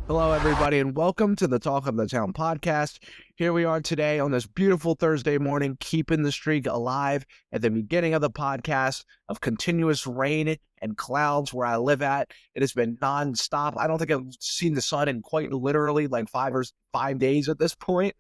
Hello, everybody, and welcome to the Talk of the Town podcast. Here we are today on this beautiful Thursday morning, keeping the streak alive at the beginning of the podcast of continuous rain and clouds where I live at. It has been nonstop. I don't think I've seen the sun in quite literally like 5 days at this point.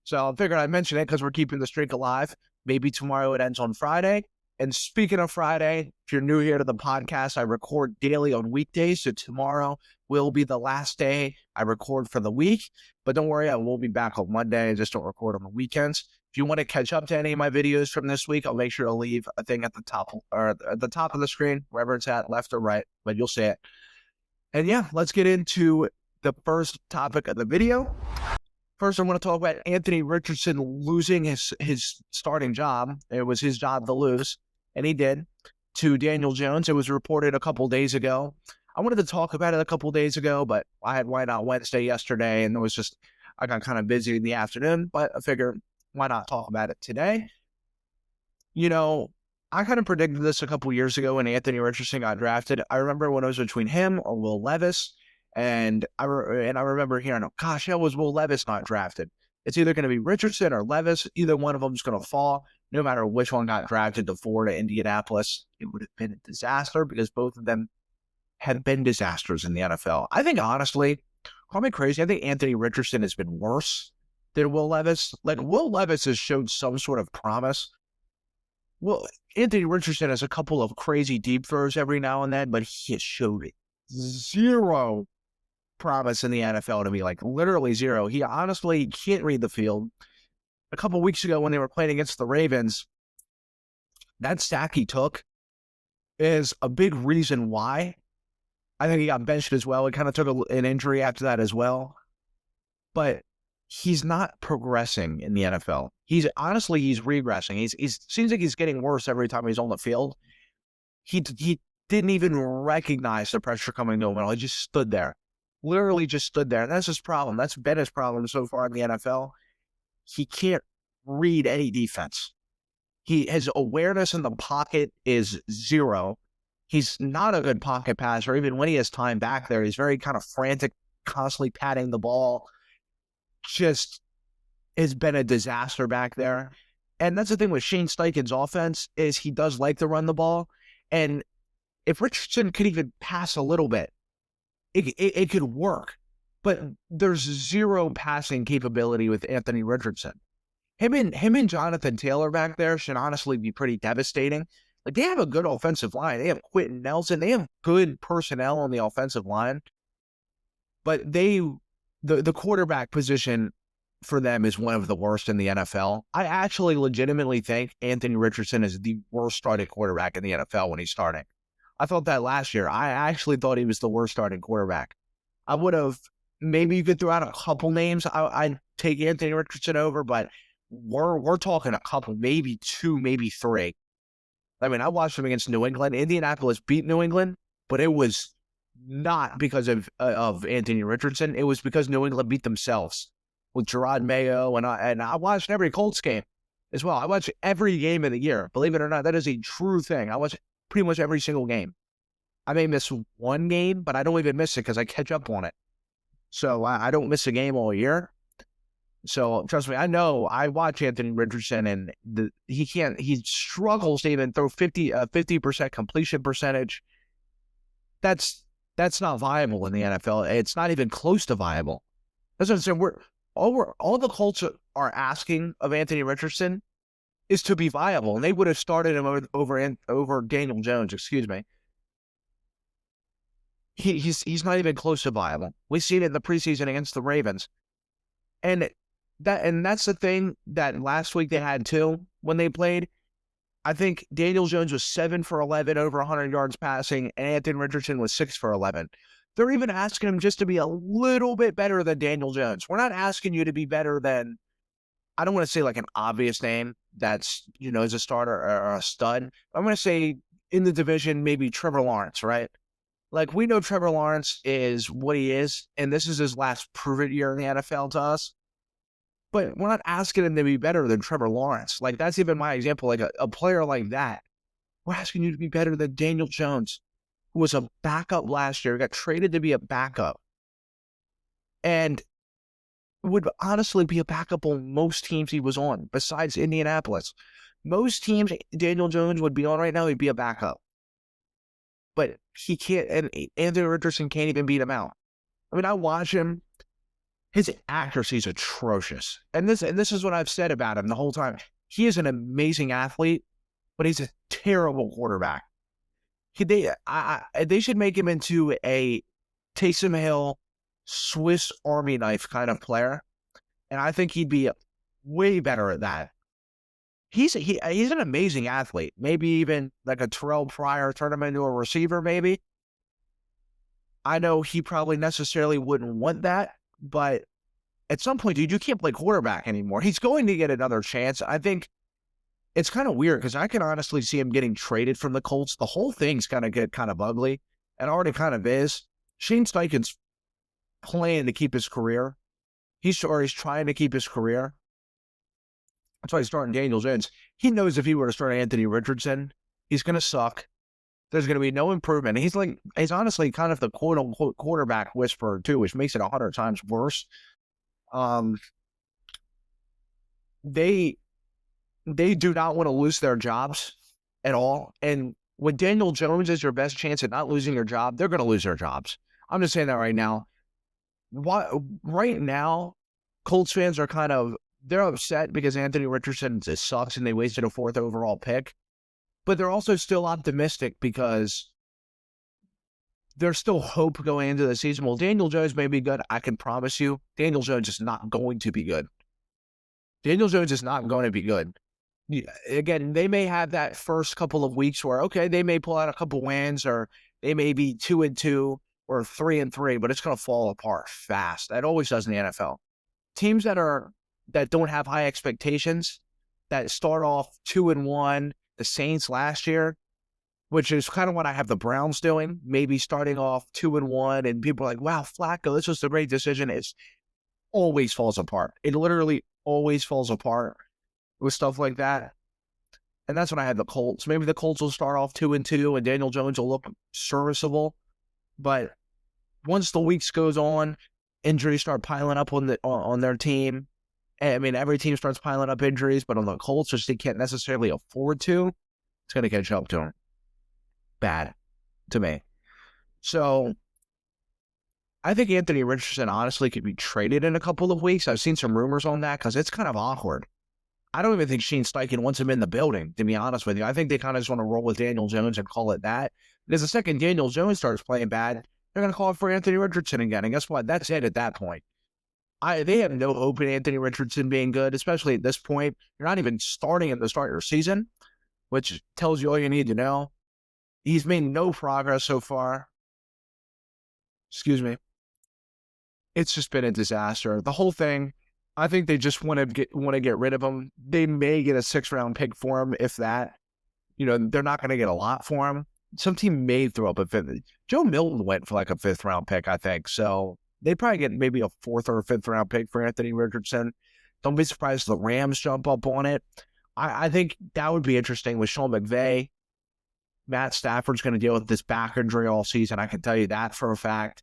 So I figured I'd mention it because we're keeping the streak alive. Maybe tomorrow it ends on Friday. And speaking of Friday, if you're new here to the podcast, I record daily on weekdays. So tomorrow will be the last day I record for the week. But don't worry, I will be back on Monday. I just don't record on the weekends. If you want to catch up to any of my videos from this week, I'll make sure to leave a thing at the top or at the top of the screen, wherever it's at, left or right, but you'll see it. And yeah, let's get into the first topic of the video. First, I want to talk about Anthony Richardson losing his starting job. It was his job to lose, and he did, to Daniel Jones. It was reported a couple days ago. I wanted to talk about it a couple days ago, but I had Why Not Wednesday yesterday, and I got kind of busy in the afternoon, but I figured, why not talk about it today? You know, I kind of predicted this a couple years ago when Anthony Richardson got drafted. I remember when it was between him or Will Levis. And I remember hearing, gosh, how was Will Levis not drafted? It's either going to be Richardson or Levis. Either one of them is going to fall. No matter which one got drafted to Florida, Indianapolis, it would have been a disaster because both of them have been disasters in the NFL. I think, honestly, call me crazy, I think Anthony Richardson has been worse than Will Levis. Like, Will Levis has showed some sort of promise. Well, Anthony Richardson has a couple of crazy deep throws every now and then, but he has showed zero promise in the NFL to me, like literally zero. He honestly can't read the field. A couple weeks ago when they were playing against the Ravens, that sack he took is a big reason why. I think he got benched as well. He kind of took an injury after that as well. But he's not progressing in the NFL. He's regressing. He's seems like he's getting worse every time he's on the field. He didn't even recognize the pressure coming to him at all. He just stood there. Literally just stood there. And that's his problem. That's been his problem so far in the NFL. He can't read any defense. His awareness in the pocket is zero. He's not a good pocket passer. Even when he has time back there, he's very kind of frantic, constantly patting the ball. Just has been a disaster back there. And that's the thing with Shane Steichen's offense is he does like to run the ball. And if Richardson could even pass a little bit, it could work, but there's zero passing capability with Anthony Richardson. Him and Jonathan Taylor back there should honestly be pretty devastating. Like, they have a good offensive line. They have Quentin Nelson. They have good personnel on the offensive line, but the quarterback position for them is one of the worst in the NFL. I actually legitimately think Anthony Richardson is the worst starting quarterback in the NFL when he's starting. I thought that last year. I actually thought he was the worst starting quarterback. I would have, maybe you could throw out a couple names. I'd take Anthony Richardson over, but we're talking a couple, maybe two, maybe three. I mean, I watched him against New England. Indianapolis beat New England, but it was not because of Anthony Richardson. It was because New England beat themselves with Gerard Mayo, and I watched every Colts game as well. I watched every game of the year. Believe it or not, that is a true thing. I watched pretty much every single game. I may miss one game, but I don't even miss it because I catch up on it. So I don't miss a game all year. So trust me, I know. I watch Anthony Richardson, and he struggles to even throw 50% completion percentage. That's not viable in the NFL. It's not even close to viable. That's what I'm saying. All the Colts are asking of Anthony Richardson is to be viable, and they would have started him over Daniel Jones. Excuse me. He's not even close to viable. We've seen it in the preseason against the Ravens, and that's the thing that last week they had too when they played. I think Daniel Jones was 7 for 11 over 100 yards passing, and Anthony Richardson was 6 for 11. They're even asking him just to be a little bit better than Daniel Jones. We're not asking you to be better than, I don't want to say like an obvious name that's, is a starter or a stud. I'm going to say in the division, maybe Trevor Lawrence, right? Like, we know Trevor Lawrence is what he is, and this is his last proven year in the NFL to us. But we're not asking him to be better than Trevor Lawrence. Like, that's even my example. Like, a player like that, we're asking you to be better than Daniel Jones, who was a backup last year, got traded to be a backup. and would honestly be a backup on most teams he was on, besides Indianapolis. Most teams Daniel Jones would be on right now, he'd be a backup. But he can't, and Anthony Richardson can't even beat him out. I mean, I watch him. His accuracy is atrocious. And this is what I've said about him the whole time. He is an amazing athlete, but he's a terrible quarterback. They should make him into a Taysom Hill, Swiss Army knife kind of player, and I think he'd be way better at that. He's an amazing athlete. Maybe even like a Terrell Pryor, turn him into a receiver, maybe. I know he probably necessarily wouldn't want that, but at some point, dude, you can't play quarterback anymore. He's going to get another chance. I think it's kind of weird because I can honestly see him getting traded from the Colts. The whole thing's going to get kind of ugly, and already kind of is. Shane Steichen's playing to keep his career. He's trying to keep his career. That's why he's starting Daniel Jones. He knows if he were to start Anthony Richardson, he's going to suck. There's going to be no improvement. He's honestly kind of the quote-unquote quarterback whisperer, too, which makes it 100 times worse. They do not want to lose their jobs at all. And when Daniel Jones is your best chance at not losing your job, they're going to lose their jobs. I'm just saying that right now. Right now, Colts fans are they're upset because Anthony Richardson just sucks and they wasted a 4th overall pick. But they're also still optimistic because there's still hope going into the season. Well, Daniel Jones may be good. I can promise you, Daniel Jones is not going to be good. Daniel Jones is not going to be good. Again, they may have that first couple of weeks where, okay, they may pull out a couple wins, or they may be 2-2 or 3-3, but it's going to fall apart fast. That always does in the NFL. Teams that don't have high expectations, that start off 2-1, the Saints last year, which is kind of what I have the Browns doing, maybe starting off 2-1, and people are like, wow, Flacco, this was a great decision. It always falls apart. It literally always falls apart with stuff like that. And that's when I had the Colts. Maybe the Colts will start off 2-2, and Daniel Jones will look serviceable. But once the weeks goes on, injuries start piling up on their team. I mean, every team starts piling up injuries, but on the Colts, which they can't necessarily afford to, it's going to catch up to them. Bad to me. So I think Anthony Richardson honestly could be traded in a couple of weeks. I've seen some rumors on that because it's kind of awkward. I don't even think Shane Steichen wants him in the building, to be honest with you. I think they kind of just want to roll with Daniel Jones and call it that. Because the second Daniel Jones starts playing bad, they're going to call it for Anthony Richardson again. And guess what? That's it at that point. They have no hope in Anthony Richardson being good, especially at this point. You're not even starting at the start of your season, which tells you all you need to know. He's made no progress so far. Excuse me. It's just been a disaster. The whole thing, I think they just want to get rid of him. They may get a 6th-round pick for him, if that. They're not going to get a lot for him. Some team may throw up a 5th. Joe Milton went for like a 5th-round pick, I think. So they'd probably get maybe a 4th or 5th-round pick for Anthony Richardson. Don't be surprised if the Rams jump up on it. I think that would be interesting with Sean McVay. Matt Stafford's going to deal with this back injury all season. I can tell you that for a fact.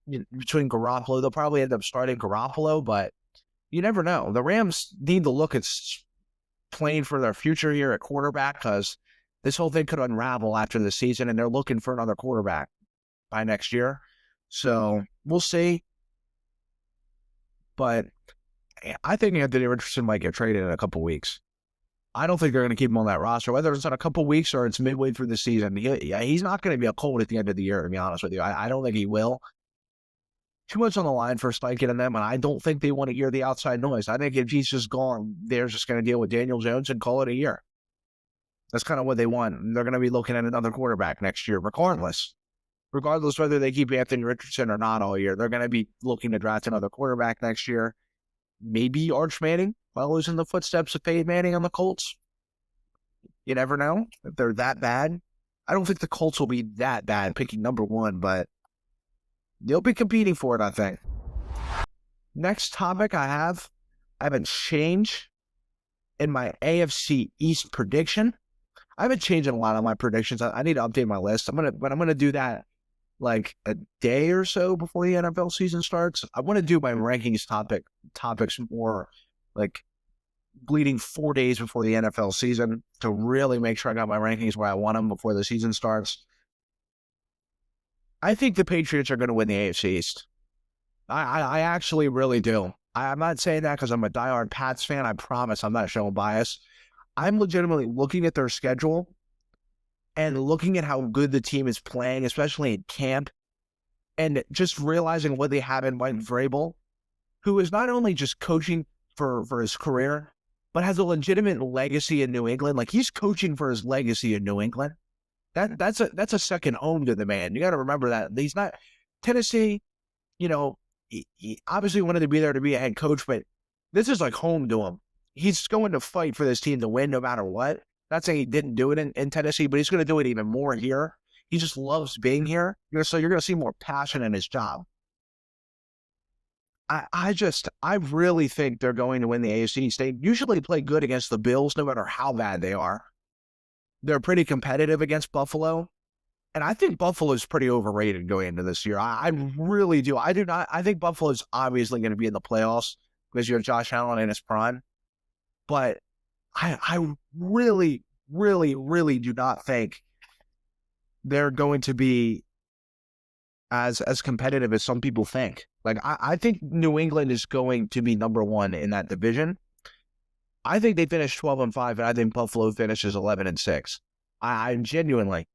Between Garoppolo, they'll probably end up starting Garoppolo, but you never know. The Rams need to look at playing for their future here at quarterback because this whole thing could unravel after the season, and they're looking for another quarterback by next year. So we'll see. But I think Anthony Richardson might get traded in a couple weeks. I don't think they're going to keep him on that roster, whether it's in a couple weeks or it's midway through the season. He's not going to be a Colt at the end of the year, to be honest with you. I don't think he will. Too much on the line for Steichen and them, and I don't think they want to hear the outside noise. I think if he's just gone, they're just going to deal with Daniel Jones and call it a year. That's kind of what they want. They're going to be looking at another quarterback next year, regardless whether they keep Anthony Richardson or not all year. They're going to be looking to draft another quarterback next year. Maybe Arch Manning follows in the footsteps of Peyton Manning on the Colts. You never know if they're that bad. I don't think the Colts will be that bad picking number 1, but they'll be competing for it, I think. Next topic I have a change in my AFC East prediction. I haven't changed a lot of my predictions. I need to update my list. I'm gonna do that like a day or so before the NFL season starts. I want to do my rankings topics more like bleeding 4 days before the NFL season to really make sure I got my rankings where I want them before the season starts. I think the Patriots are going to win the AFC East. I actually really do. I'm not saying that because I'm a diehard Pats fan. I promise I'm not showing bias. I'm legitimately looking at their schedule and looking at how good the team is playing, especially in camp, and just realizing what they have in Mike Vrabel, who is not only just coaching for his career, but has a legitimate legacy in New England. Like, he's coaching for his legacy in New England. That's a second home to the man. You got to remember that. He's not Tennessee, he obviously wanted to be there to be a head coach, but this is like home to him. He's going to fight for this team to win no matter what. Not saying he didn't do it in Tennessee, but he's going to do it even more here. He just loves being here. So you're going to see more passion in his job. I really think they're going to win the AFC East. They usually play good against the Bills, no matter how bad they are. They're pretty competitive against Buffalo. And I think Buffalo is pretty overrated going into this year. I really do. I think Buffalo is obviously going to be in the playoffs because you have Josh Allen in his prime. But I really, really, really do not think they're going to be as competitive as some people think. Like, I think New England is going to be number one in that division. I think they finish 12-5, and I think Buffalo finishes 11-6. I genuinely.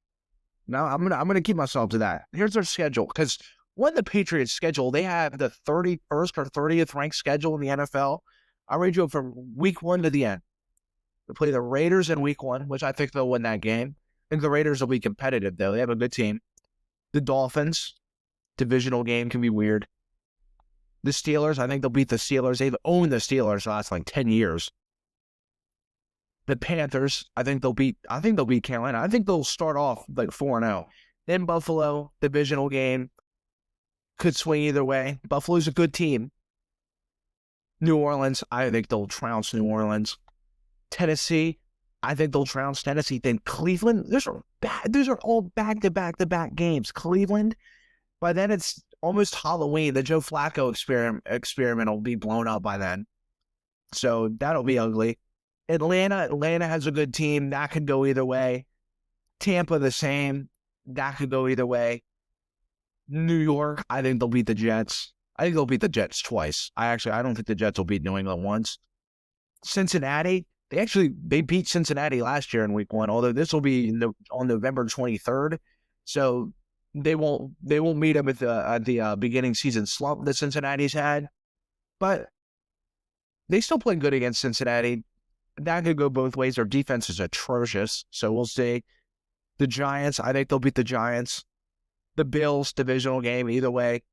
Now I'm gonna keep myself to that. Here's their schedule, because when the Patriots schedule, they have the 31st or 30th ranked schedule in the NFL. I'll read you from week 1 to the end. They play the Raiders in week 1, which I think they'll win that game. I think the Raiders will be competitive, though. They have a good team. The Dolphins, divisional game, can be weird. The Steelers, I think they'll beat the Steelers. They've owned the Steelers the last 10 years. The Panthers, I think they'll beat Carolina. I think they'll start off 4-0. Then Buffalo, divisional game, could swing either way. Buffalo's a good team. New Orleans, I think they'll trounce New Orleans. Tennessee, I think they'll trounce Tennessee. Then Cleveland, those are all back-to-back games. Cleveland, by then it's almost Halloween. The Joe Flacco experiment will be blown up by then. So that'll be ugly. Atlanta has a good team. That could go either way. Tampa, the same. That could go either way. New York, I think they'll beat the Jets. I think they'll beat the Jets twice. I don't think the Jets will beat New England once. Cincinnati, they beat Cincinnati last year in week 1, although this will be on November 23rd. So they won't meet them at the beginning season slump that Cincinnati's had. But they still play good against Cincinnati. That could go both ways. Their defense is atrocious, so we'll see. The Giants, I think they'll beat the Giants. The Bills, divisional game, either way.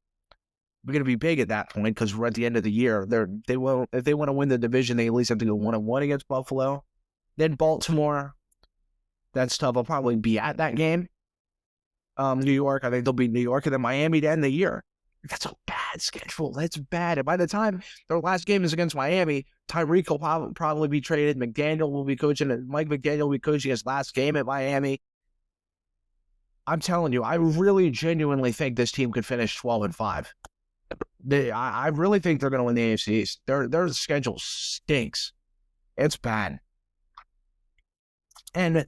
We're going to be big at that point because we're at the end of the year. If they want to win the division, they at least have to go 1-1 against Buffalo. Then Baltimore, that's tough. I'll probably be at that game. New York, I think they'll beat New York, and then Miami to end the year. That's a bad schedule. That's bad. And by the time their last game is against Miami, Tyreek will probably be traded. McDaniel will be coaching. Mike McDaniel will be coaching his last game at Miami. I'm telling you, I really genuinely think this team could finish 12-5. I really think they're going to win the AFC East. Their schedule stinks. It's bad. And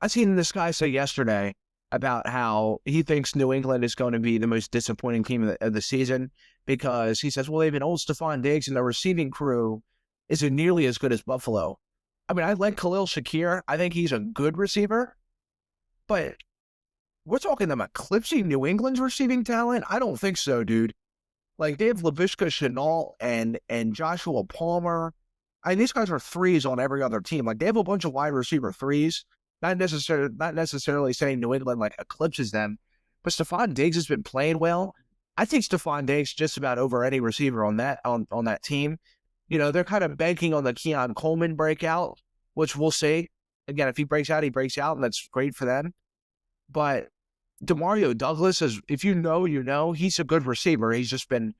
I seen this guy say yesterday about how he thinks New England is going to be the most disappointing team of the season because he says, well, they have an old Stephon Diggs and the receiving crew isn't nearly as good as Buffalo. I mean, I like Khalil Shakir. I think he's a good receiver. But we're talking them eclipsing New England's receiving talent? I don't think so, dude. Like, they have Laviska Shenault and Joshua Palmer. I mean, these guys are threes on every other team. Like, they have a bunch of wide receiver threes. Not necessarily saying New England eclipses them, but Stephon Diggs has been playing well. I think Stephon Diggs just about over any receiver on that team. They're kind of banking on the Keon Coleman breakout, which we'll see. Again, if he breaks out, and that's great for them. But Demario Douglas is, if you know, he's a good receiver. He's just been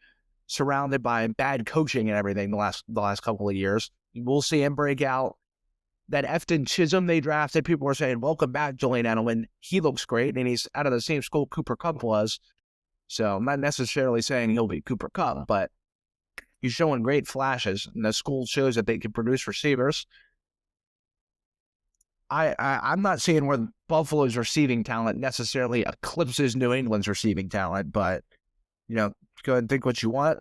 surrounded by bad coaching and everything the last couple of years. We'll see him break out. that Efton Chisholm they drafted, people were saying, welcome back, Julian Edelman. He looks great, and he's out of the same school Cooper Kupp was. So I'm not necessarily saying he'll be Cooper Kupp, but he's showing great flashes, and the school shows that they can produce receivers. I'm not seeing where Buffalo's receiving talent necessarily eclipses New England's receiving talent, but, go ahead and think what you want.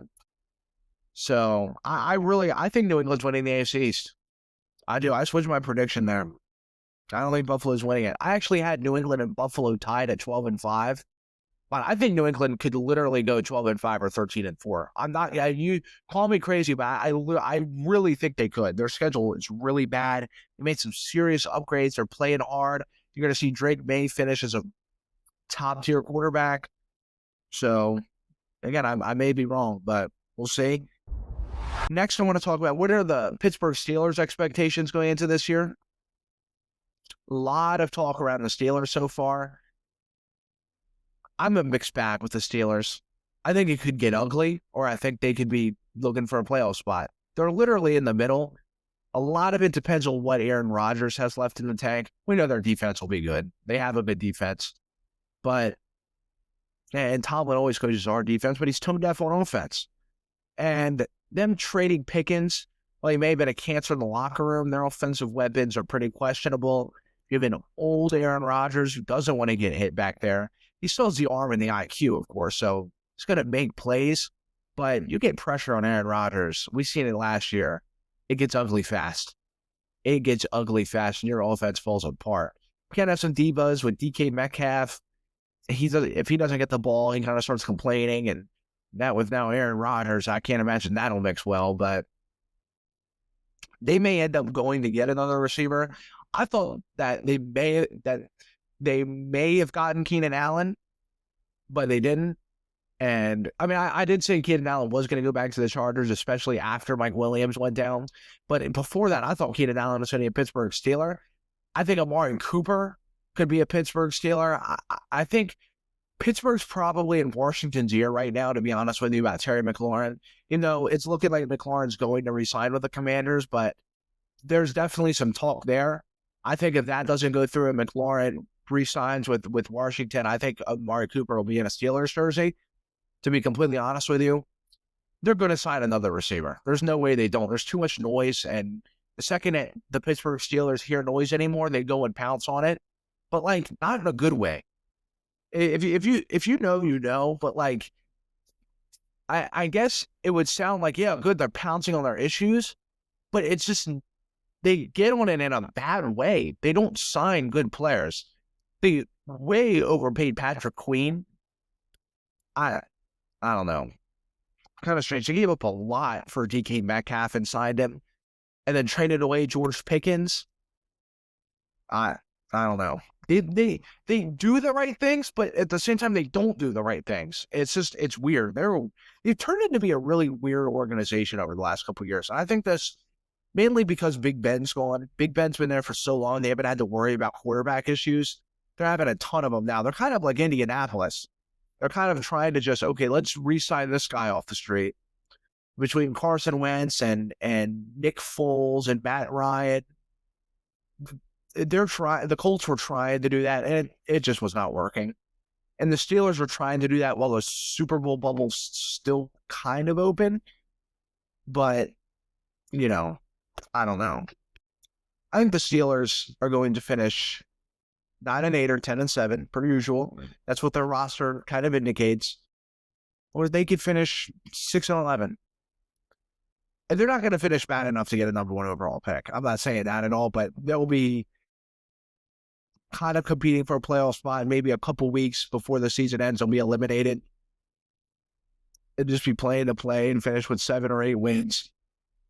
So I think New England's winning the AFC East. I do. I switched my prediction there. I don't think Buffalo's winning it. I actually had New England and Buffalo tied at 12-5. But I think New England could literally go 12-5 or 13-4. I'm not. You call me crazy, but I really think they could. Their schedule is really bad. They made some serious upgrades. They're playing hard. You're going to see Drake May finish as a top tier quarterback. So again, I may be wrong, but we'll see. Next, I want to talk about what are the Pittsburgh Steelers' expectations going into this year. A lot of talk around the Steelers so far. I'm a mixed bag with the Steelers. I think it could get ugly, or I think they could be looking for a playoff spot. They're literally in the middle. A lot of it depends on what Aaron Rodgers has left in the tank. We know their defense will be good. They have a good defense. And Tomlin always coaches our defense, but he's tone deaf on offense. And them trading Pickens, well, he may have been a cancer in the locker room. Their offensive weapons are pretty questionable. You have an old Aaron Rodgers who doesn't want to get hit back there. He still has the arm and the IQ, of course, so he's going to make plays. But you get pressure on Aaron Rodgers. We've seen it last year. It gets ugly fast. And your offense falls apart. You can't have some divas with DK Metcalf. If he doesn't get the ball, he kind of starts complaining. And that with now Aaron Rodgers, I can't imagine that'll mix well. But they may end up going to get another receiver. I thought that they may have gotten Keenan Allen, but they didn't. And, I did say Keenan Allen was going to go back to the Chargers, especially after Mike Williams went down. But before that, I thought Keenan Allen was going to be a Pittsburgh Steeler. I think Amari Cooper could be a Pittsburgh Steeler. I think Pittsburgh's probably in Washington's ear right now, to be honest with you, about Terry McLaurin. It's looking like McLaurin's going to re-sign with the Commanders, but there's definitely some talk there. I think if that doesn't go through and McLaurin re-signs with Washington, I think Amari Cooper will be in a Steelers jersey. To be completely honest with you, they're going to sign another receiver. There's no way they don't. There's too much noise, and the second the Pittsburgh Steelers hear noise anymore, they go and pounce on it. But not in a good way. If you know, you know. But I guess it would sound like, yeah, good, they're pouncing on their issues, but it's just they get on it in a bad way. They don't sign good players. They way overpaid Patrick Queen. I don't know. Kind of strange. They gave up a lot for DK Metcalf and signed him, and then traded away George Pickens. I don't know. They do the right things, but at the same time, they don't do the right things. It's weird. They've turned into be a really weird organization over the last couple of years. I think that's mainly because Big Ben's gone. Big Ben's been there for so long, they haven't had to worry about quarterback issues. They're having a ton of them now. They're kind of like Indianapolis. They're kind of trying to just, okay, let's re-sign this guy off the street. Between Carson Wentz and Nick Foles and Matt Ryan, the Colts were trying to do that, and it just was not working. And the Steelers were trying to do that while the Super Bowl bubble's still kind of open. But, I don't know. I think the Steelers are going to finish 9-8 or 10-7, per usual. That's what their roster kind of indicates. Or they could finish 6-11. And they're not going to finish bad enough to get a number 1 overall pick. I'm not saying that at all, but they'll be kind of competing for a playoff spot. Maybe a couple weeks before the season ends, they'll be eliminated. And just be playing to play and finish with 7 or 8 wins.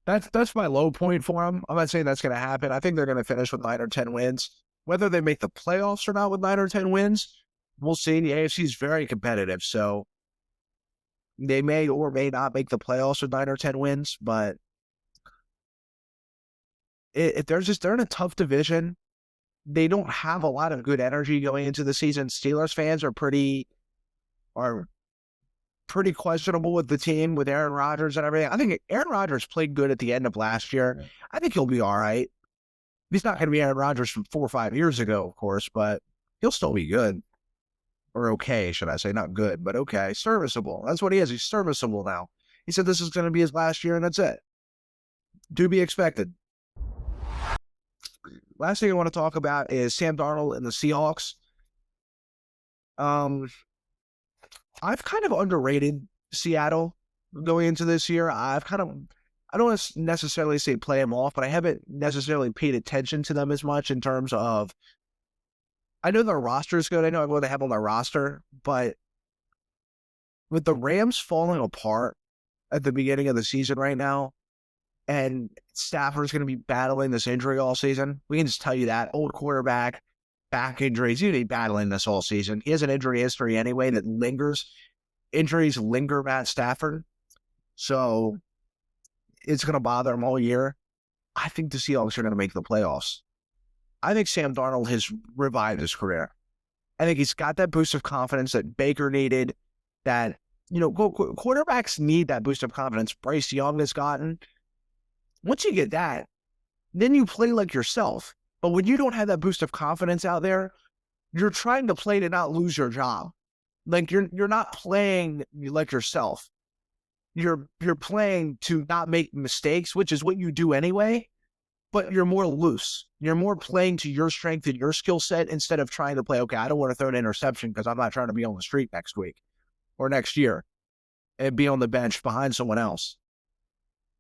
That's my low point for them. I'm not saying that's going to happen. I think they're going to finish with 9 or 10 wins. Whether they make the playoffs or not with 9 or 10 wins, we'll see. The AFC is very competitive, so they may or may not make the playoffs with 9 or 10 wins, but they're in a tough division. They don't have a lot of good energy going into the season. Steelers fans are pretty questionable with the team, with Aaron Rodgers and everything. I think Aaron Rodgers played good at the end of last year. I think he'll be all right. He's not going to be Aaron Rodgers from 4 or 5 years ago, of course, but he'll still be good. Or okay, should I say. Not good, but okay. Serviceable. That's what he is. He's serviceable now. He said this is going to be his last year, and that's it. To be expected. Last thing I want to talk about is Sam Darnold and the Seahawks. I've kind of underrated Seattle going into this year. I don't want to necessarily say play them off, but I haven't necessarily paid attention to them as much in terms of, I know their roster is good. I know what they have on their roster, but with the Rams falling apart at the beginning of the season right now, and Stafford's going to be battling this injury all season, we can just tell you that. Old quarterback, back injuries, he's going to be battling this all season. He has an injury history anyway that lingers. Injuries linger Matt Stafford. So it's going to bother him all year. I think the Seahawks are going to make the playoffs. I think Sam Darnold has revived his career. I think he's got that boost of confidence that Baker needed, that, quarterbacks need that boost of confidence Bryce Young has gotten. Once you get that, then you play like yourself. But when you don't have that boost of confidence out there, you're trying to play to not lose your job. Like you're not playing like yourself. You're playing to not make mistakes, which is what you do anyway, but you're more loose. You're more playing to your strength and your skill set instead of trying to play, okay, I don't want to throw an interception because I'm not trying to be on the street next week or next year and be on the bench behind someone else.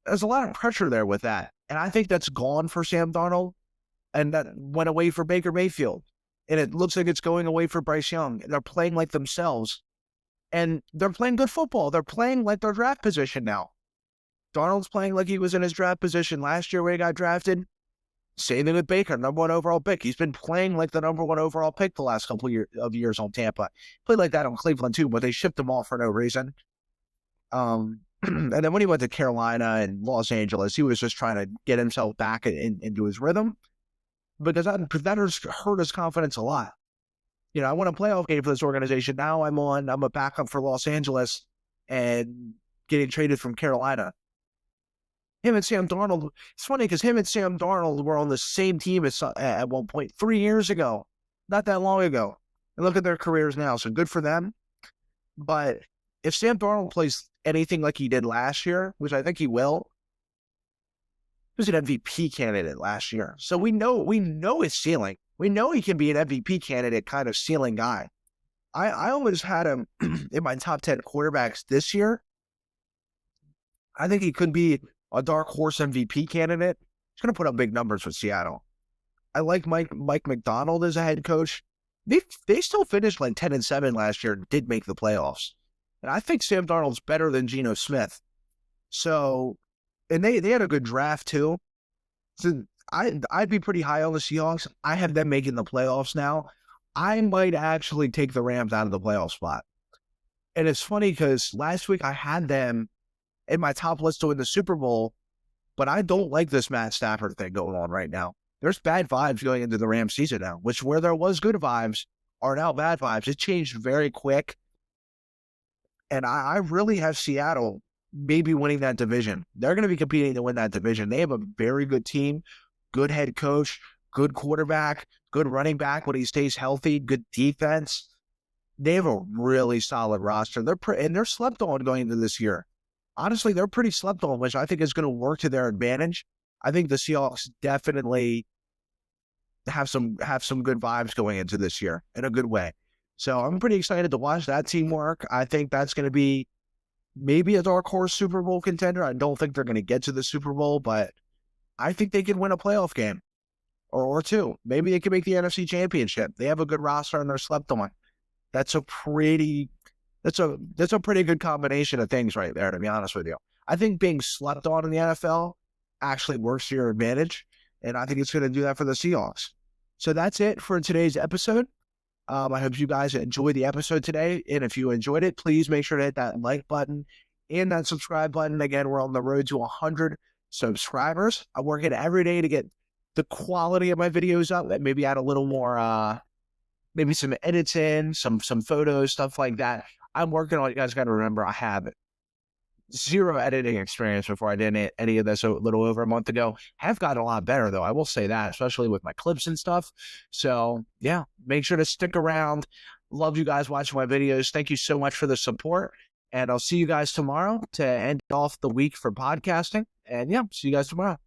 There's a lot of pressure there with that. And I think that's gone for Sam Darnold, and that went away for Baker Mayfield. And it looks like it's going away for Bryce Young. They're playing like themselves. And they're playing good football. They're playing like their draft position now. Darnold's playing like he was in his draft position last year when he got drafted. Same thing with Baker, number 1 overall pick. He's been playing like the number 1 overall pick the last couple of years on Tampa. Played like that on Cleveland too, but they shipped him off for no reason. And then when he went to Carolina and Los Angeles, he was just trying to get himself back into his rhythm. But that has hurt his confidence a lot. I won a playoff game for this organization. Now I'm a backup for Los Angeles and getting traded from Carolina. Him and Sam Darnold, it's funny because him and Sam Darnold were on the same team at one point 3 years ago, not that long ago. And look at their careers now. So good for them. But if Sam Darnold plays anything like he did last year, which I think he will, he was an MVP candidate last year. So we know his ceiling. We know he can be an MVP candidate kind of ceiling guy. I always had him in my top 10 quarterbacks this year. I think he could be a dark horse MVP candidate. He's going to put up big numbers with Seattle. I like Mike McDonald as a head coach. They still finished like 10-7 last year and did make the playoffs. And I think Sam Darnold's better than Geno Smith. So, and they had a good draft too. So I'd be pretty high on the Seahawks. I have them making the playoffs now. I might actually take the Rams out of the playoff spot. And it's funny because last week I had them in my top list to win the Super Bowl, but I don't like this Matt Stafford thing going on right now. There's bad vibes going into the Rams season now, which where there was good vibes are now bad vibes. It changed very quick. And I really have Seattle maybe winning that division. They're going to be competing to win that division. They have a very good team, good head coach, good quarterback, good running back when he stays healthy, good defense. They have a really solid roster. They're slept on going into this year. Honestly, they're pretty slept on, which I think is going to work to their advantage. I think the Seahawks definitely have some good vibes going into this year in a good way. So I'm pretty excited to watch that team work. I think that's going to be maybe a dark horse Super Bowl contender. I don't think they're going to get to the Super Bowl, but I think they can win a playoff game or two. Maybe they can make the NFC Championship. They have a good roster and they're slept on. That's a pretty good combination of things right there, to be honest with you. I think being slept on in the NFL actually works to your advantage, and I think it's going to do that for the Seahawks. So that's it for today's episode. I hope you guys enjoyed the episode today, and if you enjoyed it, please make sure to hit that like button and that subscribe button. Again, we're on the road to 100 subscribers. I'm working every day to get the quality of my videos up, and maybe add a little more, maybe some edits in, some photos, stuff like that. I'm working on it. You guys got to remember, I have zero editing experience before I did any of this a little over a month ago. Have gotten a lot better, though. I will say that, especially with my clips and stuff. So, yeah, make sure to stick around. Love you guys watching my videos. Thank you so much for the support. And I'll see you guys tomorrow to end off the week for podcasting. And, yeah, see you guys tomorrow.